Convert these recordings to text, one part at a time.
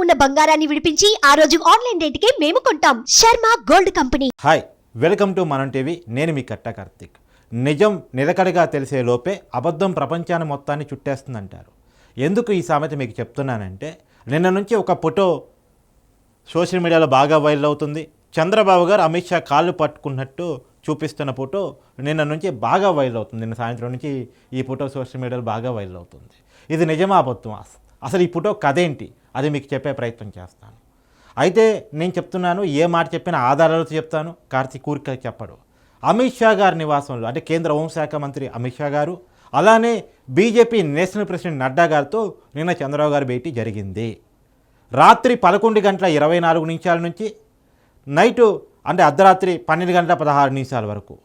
ఉన్న బంగారాన్ని విడిపించి ఆ రోజు ఆన్లైన్ రేటుకే మేము కొంటాం. Sharma gold company. Hi, welcome to మనం టీవీ. నేను మీ కట్ట కార్తిక్. నిజం నిలకడగా తెలిసే లోపే అబద్ధం ప్రపంచాన్ని మొత్తాన్ని చుట్టేస్తుందంటారు. ఎందుకు ఈ సామెత మీకు చెప్తున్నానంటే, నిన్న నుంచి ఒక ఫోటో సోషల్ మీడియాలో బాగా వైరల్ అవుతుంది. చంద్రబాబు గారు అమిత్ షా కాళ్ళు పట్టుకున్నట్టు చూపిస్తున్న ఫోటో నిన్న నుంచి బాగా వైరల్ అవుతుంది. నిన్న సాయంత్రం నుంచి ఈ ఫోటో సోషల్ మీడియాలో బాగా వైరల్ అవుతుంది. ఇది నిజమా అబద్ధం? అసలు ఈ ఫోటో కథ ఏంటి అది మీకు చెప్పే ప్రయత్నం చేస్తాను. అయితే నేను చెప్తున్నాను, ఏ మాట చెప్పినా ఆధారాలతో చెప్తాను. కార్తీక్ ఊరికే చెప్పడు. అమిత్ షా గారి నివాసంలో, అంటే కేంద్ర హోంశాఖ మంత్రి అమిత్ షా గారు, అలానే బీజేపీ నేషనల్ ప్రెసిడెంట్ నడ్డా గారితో నిన్న చంద్రబాబు గారి భేటీ జరిగింది. రాత్రి 11:24 నుంచి నైటు అంటే అర్ధరాత్రి 12:16 వరకు,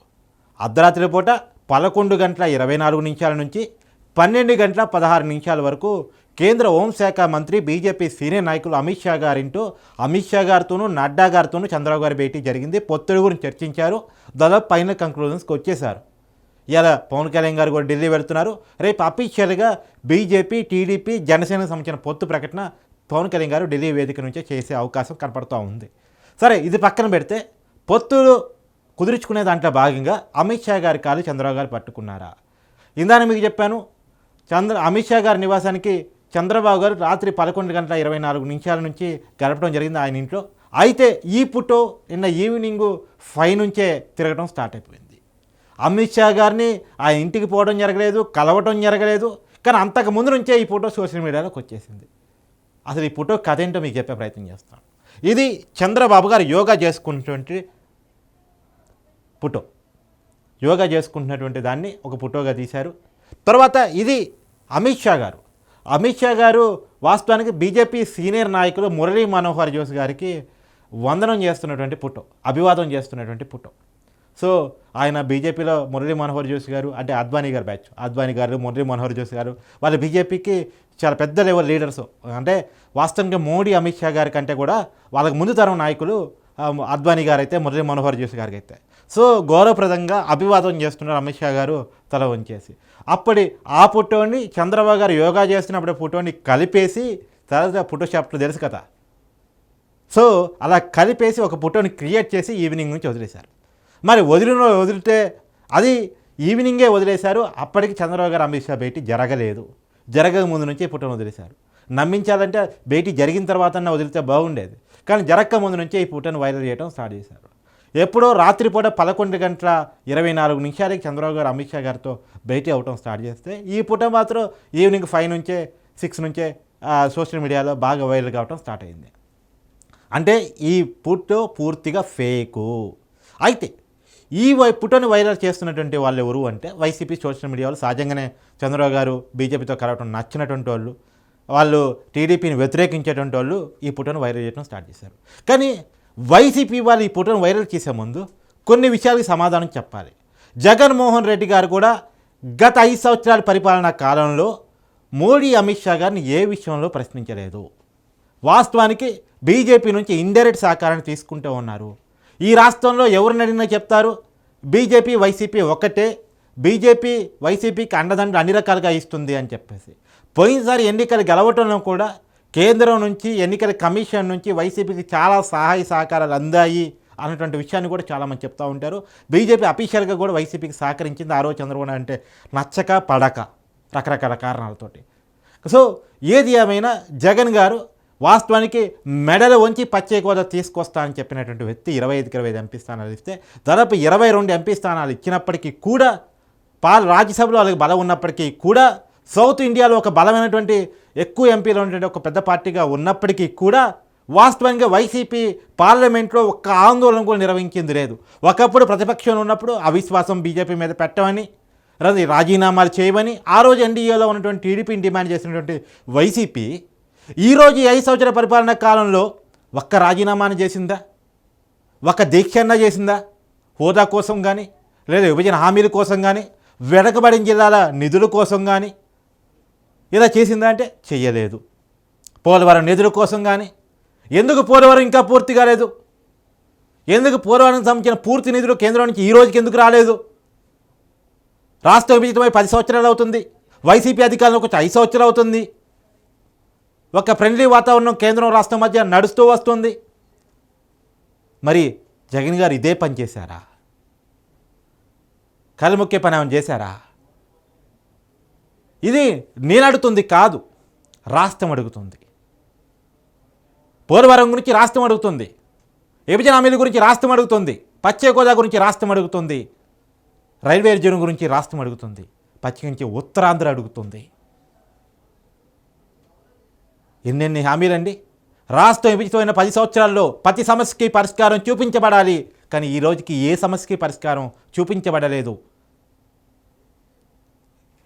అర్ధరాత్రి పూట 11:24 నుంచి 12:16 వరకు కేంద్ర హోంశాఖ మంత్రి బీజేపీ సీనియర్ నాయకులు అమిత్ షా గారితోనూ నడ్డా గారితోనూ చంద్రబాబు గారి భేటీ జరిగింది. పొత్తుల గురించి చర్చించారు. దాదాపు ఫైనల్ కంక్లూజన్స్కి వచ్చేశారు. ఇలా పవన్ కళ్యాణ్ గారు కూడా ఢిల్లీ వెళ్తున్నారు. రేపు అఫీషియల్గా బీజేపీ, టీడీపీ, జనసేనకు సంబంధించిన పొత్తు ప్రకటన పవన్ కళ్యాణ్ గారు ఢిల్లీ వేదిక నుంచే చేసే అవకాశం కనపడుతూ ఉంది. సరే, ఇది పక్కన పెడితే పొత్తులు కుదుర్చుకునే దాంట్లో భాగంగా అమిత్ షా గారి కాలు చంద్రబాబు గారు పట్టుకున్నారా? ఇందాక మీకు చెప్పాను, అమిత్ షా గారి నివాసానికి చంద్రబాబు గారు రాత్రి 11:24 నుంచి గడపడం జరిగింది ఆయన ఇంట్లో. అయితే ఈ ఫోటో నిన్న ఈవినింగ్ 5 నుంచే తిరగడం స్టార్ట్ అయిపోయింది. అమిత్ షా గారిని ఆ ఇంటికి పోవడం జరగలేదు, కలవటం జరగలేదు. కానీ అంతకు ముందు నుంచే ఈ ఫోటో సోషల్ మీడియాలోకి వచ్చేసింది. అసలు ఈ ఫోటో కథ ఏంటో మీకు చెప్పే ప్రయత్నం చేస్తాను. ఇది చంద్రబాబు గారు యోగా చేసుకున్నటువంటి ఫోటో. యోగా చేసుకుంటున్నటువంటి దాన్ని ఒక ఫోటోగా తీశారు. తర్వాత ఇది అమిత్ షా గారు వాస్తవానికి బీజేపీ సీనియర్ నాయకులు మురళీ మనోహర్ జోషి గారికి వందనం చేస్తున్నటువంటి ఫోటో, అభివాదం చేస్తున్నటువంటి ఫోటో. సో ఆయన బీజేపీలో మురళీ మనోహర్ జోషి గారు అంటే అద్వానీ గారు బ్యాచ్, అద్వానీ గారు, మురళీ మనోహర్ జోషి గారు వాళ్ళ బీజేపీకి చాలా పెద్ద లెవెల్ లీడర్స్. అంటే వాస్తవంగా మోడీ, అమిత్ షా గారి కంటే కూడా వాళ్ళకి ముందు తరం నాయకులు అద్వానీ గారు అయితే, మురళీ మనోహర్ జోషి గారికి అయితే. సో గౌరవప్రదంగా అభివాదం చేస్తున్నారు అమిత్ షా గారు తల వంచేసి. అప్పటి ఆ ఫోటోని చంద్రబాబు గారు యోగా చేస్తున్నప్పుడు ఫోటోని కలిపేసి, తర్వాత ఫోటోషాప్లో తెలుసు కదా, సో అలా కలిపేసి ఒక ఫోటోని క్రియేట్ చేసి ఈవినింగ్ నుంచి వదిలేశారు. మరి వదిలితే అది ఈవినింగే వదిలేశారు. అప్పటికి చంద్రబాబు గారు అమిత్ షా భేటీ జరగక ముందు నుంచి ఈ ఫోటోని వదిలేశారు. నమ్మించాలంటే భేటీ జరిగిన తర్వాత వదిలితే బాగుండేది, కానీ జరగక ముందు నుంచే ఈ ఫోటోని వైరల్ చేయడం స్టార్ట్ చేశారు. ఎప్పుడో రాత్రిపూట 11:24 చంద్రబాబు గారు అమిత్ షా గారితో భేటీ అవటం స్టార్ట్ చేస్తే, ఈ ఫోటో మాత్రం ఈవినింగ్ 5 నుంచే 6 నుంచే సోషల్ మీడియాలో బాగా వైరల్ కావటం స్టార్ట్ అయింది. అంటే ఈ ఫోటో పూర్తిగా ఫేకు. అయితే ఈ ఫోటోని వైరల్ చేస్తున్నటువంటి వాళ్ళు ఎవరు అంటే, వైసీపీ సోషల్ మీడియాలో సహజంగానే చంద్రబాబు గారు బీజేపీతో కలవటం నచ్చినటువంటి వాళ్ళు టీడీపీని వ్యతిరేకించేటువంటి వాళ్ళు ఈ ఫోటోను వైరల్ చేయడం స్టార్ట్ చేశారు. కానీ వైసీపీ వాళ్ళు ఈ ఫోటోను వైరల్ చేసే ముందు కొన్ని విషయాలకు సమాధానం చెప్పాలి. జగన్మోహన్ రెడ్డి గారు కూడా గత 5 సంవత్సరాల పరిపాలనా కాలంలో మోడీ, అమిత్ షా గారిని ఏ విషయంలో ప్రశ్నించలేదు. వాస్తవానికి బీజేపీ నుంచి ఇండైరెక్ట్ సహకారాన్ని తీసుకుంటూ ఉన్నారు. ఈ రాష్ట్రంలో ఎవరిని అడిగినా చెప్తారు, బీజేపీ వైసీపీ ఒకటే, బీజేపీ వైసీపీకి అండదండలు అన్ని రకాలుగా ఇస్తుంది అని చెప్పేసి. పోయినసారి ఎన్నికలు గెలవటంలో కూడా కేంద్రం నుంచి, ఎన్నికల కమిషన్ నుంచి వైసీపీకి చాలా సహాయ సహకారాలు అందాయి అన్నటువంటి విషయాన్ని కూడా చాలామంది చెప్తూ ఉంటారు. బీజేపీ అఫీషియల్గా కూడా వైసీపీకి సహకరించింది. ఆ రోజు చంద్రబాబు అంటే నచ్చక పడక రకరకాల కారణాలతోటి. సో ఏది ఏమైనా జగన్ గారు వాస్తవానికి మెడలు వంచి ప్రత్యేక హోదా తీసుకొస్తా అని చెప్పినటువంటి వ్యక్తి 25కి 25 ఎంపీ స్థానాలు ఇస్తే, దాదాపు 22 ఎంపీ స్థానాలు ఇచ్చినప్పటికీ కూడా, రాజ్యసభలో వాళ్ళకి బలం ఉన్నప్పటికీ కూడా, సౌత్ ఇండియాలో ఒక బలమైనటువంటి ఎక్కువ ఎంపీలు ఉన్నటువంటి ఒక పెద్ద పార్టీగా ఉన్నప్పటికీ కూడా, వాస్తవంగా వైసీపీ పార్లమెంట్లో ఒక్క ఆందోళన కూడా నిర్వహించింది లేదు. ఒకప్పుడు ప్రతిపక్షంలో ఉన్నప్పుడు అవిశ్వాసం బీజేపీ మీద పెట్టమని, రాజీనామాలు చేయమని ఆ రోజు ఎన్డీఏలో ఉన్నటువంటి టీడీపీని డిమాండ్ చేసినటువంటి వైసీపీ ఈరోజు 5 సంవత్సరాల పరిపాలనా కాలంలో ఒక్క రాజీనామాని చేసిందా? ఒక్క దీక్షన్న చేసిందా? హోదా కోసం కానీ, లేదా విభజన హామీల కోసం కానీ, వెనకబడిన జిల్లాల నిధుల కోసం కానీ ఇలా చేసిందా అంటే చెయ్యలేదు. పోలవరం నిధుల కోసం కానీ, ఎందుకు పోలవరం ఇంకా పూర్తి కాలేదు? ఎందుకు పోలవరం సంబంధించిన పూర్తి నిధులు కేంద్రం నుంచి ఈ రోజుకి ఎందుకు రాలేదు? రాష్ట్ర విభజితమై 10 సంవత్సరాలు అవుతుంది. వైసీపీ అధికారంలోకి వచ్చి 5 సంవత్సరాలు అవుతుంది. ఒక ఫ్రెండ్లీ వాతావరణం కేంద్రం రాష్ట్రం మధ్య నడుస్తూ వస్తుంది. మరి జగన్ గారు ఇదే పని చేశారా? కళ్ళముక్కే పని ఏమైనా చేశారా? ఇది నేను అడుగుతుంది కాదు, రాష్ట్రం అడుగుతుంది. పోలవరం గురించి రాష్ట్రం అడుగుతుంది, విభజన హామీల గురించి రాష్ట్రం అడుగుతుంది, పశ్చిమ గోదావరి గురించి రాష్ట్రం అడుగుతుంది, రైల్వే జోన్ గురించి రాష్ట్రం అడుగుతుంది, పశ్చిమ నుంచి ఉత్తరాంధ్ర అడుగుతుంది. ఎన్నెన్ని హామీలండి. రాష్ట్రం విభజితమైన 10 సంవత్సరాల్లో ప్రతి సమస్యకి పరిష్కారం చూపించబడాలి. కానీ ఈ రోజుకి ఏ సమస్యకి పరిష్కారం చూపించబడలేదు.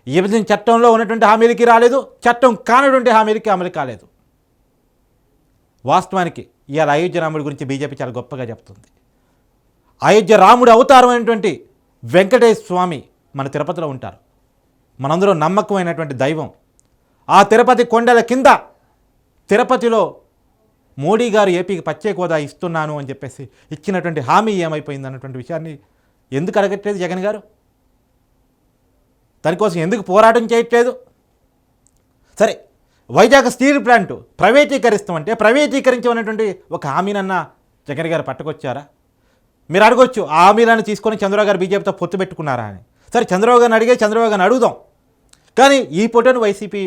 విభజన చట్టంలో ఉన్నటువంటి హామీలకి రాలేదు, చట్టం కానటువంటి హామీలకి అమలు కాలేదు. వాస్తవానికి ఇవాళ అయోధ్య రాముడి గురించి బీజేపీ చాలా గొప్పగా చెప్తుంది. అయోధ్య రాముడు అవతారం అయినటువంటి వెంకటేశ్వర స్వామి మన తిరుపతిలో ఉంటారు. మనందరూ నమ్మకమైనటువంటి దైవం. ఆ తిరుపతి కొండల కింద తిరుపతిలో మోడీ గారు ఏపీకి ప్రత్యేక హోదా ఇస్తున్నాను అని చెప్పేసి ఇచ్చినటువంటి హామీ ఏమైపోయింది అన్నటువంటి విషయాన్ని ఎందుకు అడగట్లేదు జగన్ గారు? దానికోసం ఎందుకు పోరాటం చేయట్లేదు? సరే, వైజాగ్ స్టీల్ ప్లాంట్ ప్రైవేటీకరిస్తామంటే ప్రైవేటీకరించమనేటువంటి ఒక హామీనన్నా జగన్ గారు పట్టుకొచ్చారా? మీరు అడగొచ్చు, ఆ హామీలను తీసుకొని చంద్రబాబు గారు బీజేపీతో పొత్తు పెట్టుకున్నారా అని. సరే, చంద్రబాబు గారిని అడిగే చంద్రబాబు గారిని అడుగుదాం. కానీ ఈ ఫోటోను వైసీపీ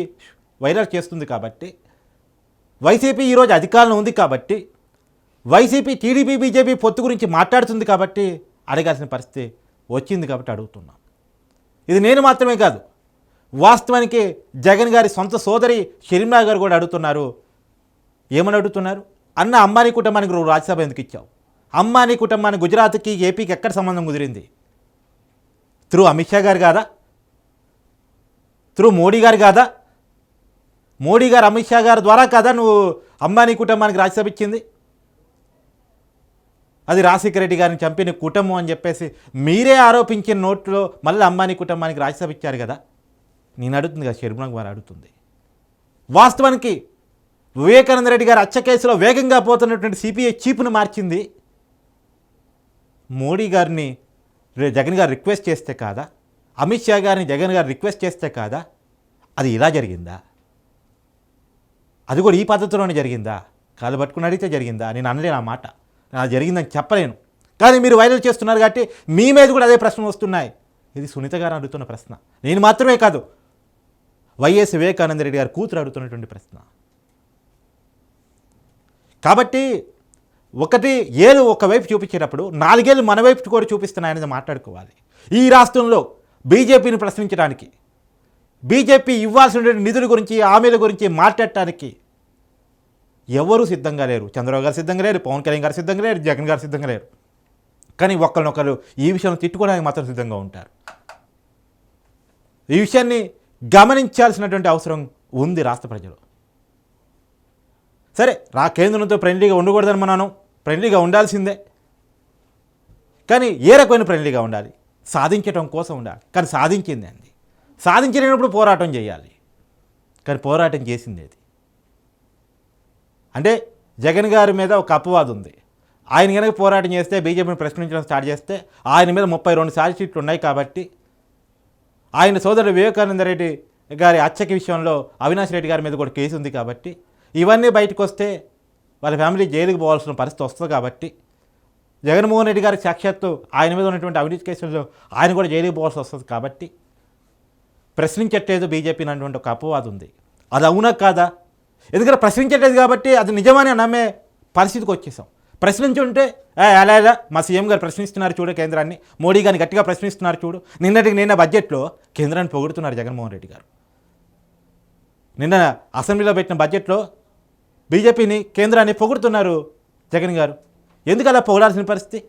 వైరల్ చేస్తుంది కాబట్టి, వైసీపీ ఈరోజు అధికారంలో ఉంది కాబట్టి, వైసీపీ టీడీపీ బీజేపీ పొత్తు గురించి మాట్లాడుతుంది కాబట్టి అడగాల్సిన పరిస్థితి వచ్చింది కాబట్టి అడుగుతున్నాం. ఇది నేను మాత్రమే కాదు, వాస్తవానికి జగన్ గారి సొంత సోదరి షర్మిలా గారు కూడా అడుగుతున్నారు. ఏమని అడుగుతున్నారు? అన్న, అంబానీ కుటుంబానికి నువ్వు రాజ్యసభ ఎందుకు ఇచ్చావు? అంబానీ కుటుంబానికి గుజరాత్కి ఏపీకి ఎక్కడ సంబంధం కుదిరింది? త్రూ అమిత్ షా గారు కాదా? త్రూ మోడీ గారు కాదా? మోడీ గారు అమిత్ షా గారి ద్వారా కాదా నువ్వు అంబానీ కుటుంబానికి రాజ్యసభ ఇచ్చింది? అది రాజశేఖర రెడ్డి గారిని చంపిన కుటుంబం అని చెప్పేసి మీరే ఆరోపించిన నోట్లో మళ్ళీ అంబానీ కుటుంబానికి రాజ్యసభ ఇచ్చారు కదా. నేను అడుగుతుంది కదా, షర్మిలా గారు అడుగుతుంది. వాస్తవానికి వివేకానంద రెడ్డి గారు హత్య కేసులో వేగంగా పోతున్నటువంటి సిపిఐ చీఫ్ను మార్చింది మోడీ గారిని జగన్ గారు రిక్వెస్ట్ చేస్తే కాదా? అమిత్ షా గారిని జగన్ గారు రిక్వెస్ట్ చేస్తే కాదా? అది ఇలా జరిగిందా? అది కూడా ఈ పద్ధతిలోనే జరిగిందా? కాలు పట్టుకుని అడిగితే జరిగిందా? నేను అనలేను ఆ మాట, అది జరిగిందని చెప్పలేను. కానీ మీరు వైరల్ చేస్తున్నారు కాబట్టి మీ మీద కూడా అదే ప్రశ్నలు వస్తున్నాయి. ఇది సునీత గారు అడుగుతున్న ప్రశ్న, నేను మాత్రమే కాదు, వైఎస్ వివేకానంద రెడ్డి గారు కూతురు అడుగుతున్నటువంటి ప్రశ్న. కాబట్టి ఒకటి ఏళ్ళు ఒకవైపు చూపించేటప్పుడు 4 ఏళ్ళు మన వైపు కూడా చూపిస్తున్నాయనేది మాట్లాడుకోవాలి. ఈ రాష్ట్రంలో బీజేపీని ప్రశ్నించడానికి, బీజేపీ ఇవ్వాల్సినటువంటి నిధుల గురించి, హామీల గురించి మాట్లాడటానికి ఎవరూ సిద్ధంగా లేరు. చంద్రబాబు గారు సిద్ధంగా లేరు, పవన్ కళ్యాణ్ గారు సిద్ధంగా లేరు, జగన్ గారు సిద్ధంగా లేరు. కానీ ఒకరినొకరు ఈ విషయంలో తిట్టుకోవడానికి మాత్రం సిద్ధంగా ఉంటారు. ఈ విషయాన్ని గమనించాల్సినటువంటి అవసరం ఉంది రాష్ట్ర ప్రజలు. సరే, కేంద్రంతో ఫ్రెండ్లీగా ఉండకూడదని మనం ఫ్రెండ్లీగా ఉండాల్సిందే. కానీ ఏ రకమైన ఫ్రెండ్లీగా ఉండాలి? సాధించడం కోసం ఉండాలి. కానీ సాధించింది అండి, సాధించినప్పుడు పోరాటం చేయాలి. కానీ పోరాటం చేసింది ఏది అంటే జగన్ గారి మీద ఒక అపవాదం ఉంది. ఆయన కనుక పోరాటం చేస్తే, బీజేపీని ప్రశ్నించడం స్టార్ట్ చేస్తే ఆయన మీద 32 ఛార్జ్ షీట్లు ఉన్నాయి కాబట్టి, ఆయన సోదరుడు వివేకానంద రెడ్డి గారి హత్యకి విషయంలో అవినాష్ రెడ్డి గారి మీద కూడా కేసు ఉంది కాబట్టి, ఇవన్నీ బయటకు వస్తే వాళ్ళ ఫ్యామిలీ జైలుకి పోవాల్సిన పరిస్థితి వస్తుంది కాబట్టి, జగన్మోహన్ రెడ్డి గారి సాక్షాత్తు ఆయన మీద ఉన్నటువంటి అవినీతి కేసుల్లో ఆయన కూడా జైలుకి పోవాల్సి వస్తుంది కాబట్టి ప్రశ్నించట్లేదు బీజేపీ అన్నటువంటి ఒక అపవాదం ఉంది. అది అవునా కాదా? ఎందుకంటే ప్రశ్నించట్లేదు కాబట్టి అది నిజమని నమ్మే పరిస్థితికి వచ్చేసాం. ప్రశ్నించుంటే అలా ఎలా మా సీఎం గారు ప్రశ్నిస్తున్నారు చూడు కేంద్రాన్ని, మోడీ గారిని గట్టిగా ప్రశ్నిస్తున్నారు చూడు. నిన్న బడ్జెట్లో కేంద్రాన్ని పొగుడుతున్నారు జగన్మోహన్ రెడ్డి గారు. నిన్న అసెంబ్లీలో పెట్టిన బడ్జెట్లో బీజేపీని, కేంద్రాన్ని పొగుడుతున్నారు జగన్ గారు. ఎందుకు అలా పొగడాల్సిన పరిస్థితి?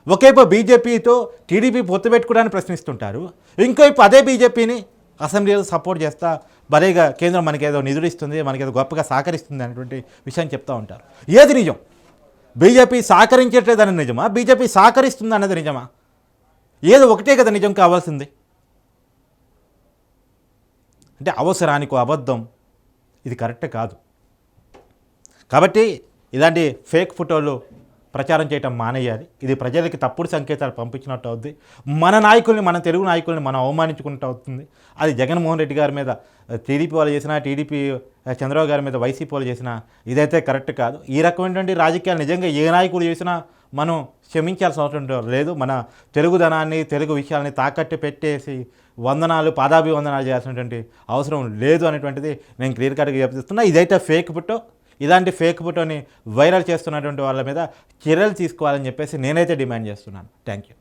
ఒకవైపు బీజేపీతో టీడీపీ పొత్తు పెట్టుకోవడానికి ప్రశ్నిస్తుంటారు, ఇంకోవైపు అదే బీజేపీని అసెంబ్లీలో సపోర్ట్ చేస్తా భలేగా కేంద్రం మనకేదో నిధులు ఇస్తుంది, మనకేదో గొప్పగా సహకరిస్తుంది అనేటువంటి విషయాన్ని చెప్తూ ఉంటారు. ఏది నిజం? బీజేపీ సహకరించట్లేదని నిజమా, బీజేపీ సహకరిస్తుంది అన్నది నిజమా? ఏదో ఒకటే కదా నిజం కావాల్సింది. అంటే అవసరానికి అబద్ధం, ఇది కరెక్ట్ కాదు. కాబట్టి ఇలాంటి ఫేక్ ఫోటోలు ప్రచారం చేయటం మానేయాలి. ఇది ప్రజలకి తప్పుడు సంకేతాలు పంపించినట్టు అవుద్ది. మన నాయకుల్ని, మన తెలుగు నాయకుల్ని మనం అవమానించుకుంటూ అవుతుంది. అది జగన్మోహన్ రెడ్డి గారి మీద టీడీపీ వాళ్ళు చేసినా, టీడీపీ చంద్రబాబు గారి మీద వైసీపీ వాళ్ళు చేసినా ఇదైతే కరెక్ట్ కాదు. ఈ రకమైనటువంటి రాజకీయాలు నిజంగా ఏ నాయకుడు చేసినా మనం క్షమించాల్సిన అవసరం లేదు. మన తెలుగుదనాన్ని, తెలుగు విషయాల్ని తాకట్టు పెట్టేసి వందనాలు, పాదాభివందనాలు చేయాల్సినటువంటి అవసరం లేదు అనేటువంటిది నేను క్లియర్ కట్గా చెప్తున్నా. ఇదైతే ఫేక్ ఫోటో. ఇలాంటి ఫేక్ ఫోటోని వైరల్ చేస్తున్నటువంటి వాళ్ళ మీద చర్యలు తీసుకోవాలని చెప్పేసి నేనైతే డిమాండ్ చేస్తున్నాను. Thank you.